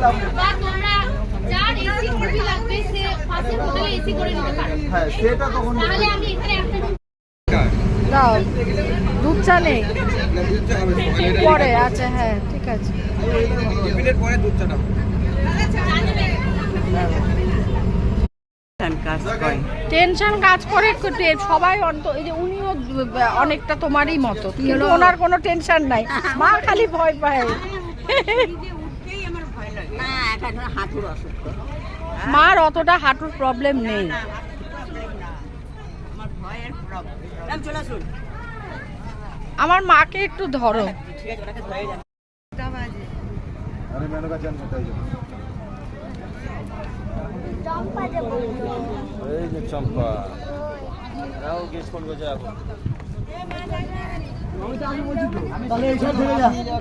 লাভ হ্যাঁ সেটা তখন দাও দুধ চা নেই পরে আচ্ছা হ্যাঁ ঠিক আছে টেনশন কাজ করে সবাই এই যে উনিও অনেকটা তোমারই মতো কিন্তু ওনার কোনো টেনশন নাই মা খালি ভয় পায় মার অতটা হাঁটুর প্রবলেম নেই আমার মাকে একটু ধরো এই যে চম্পা নাও গেস করবে যাবো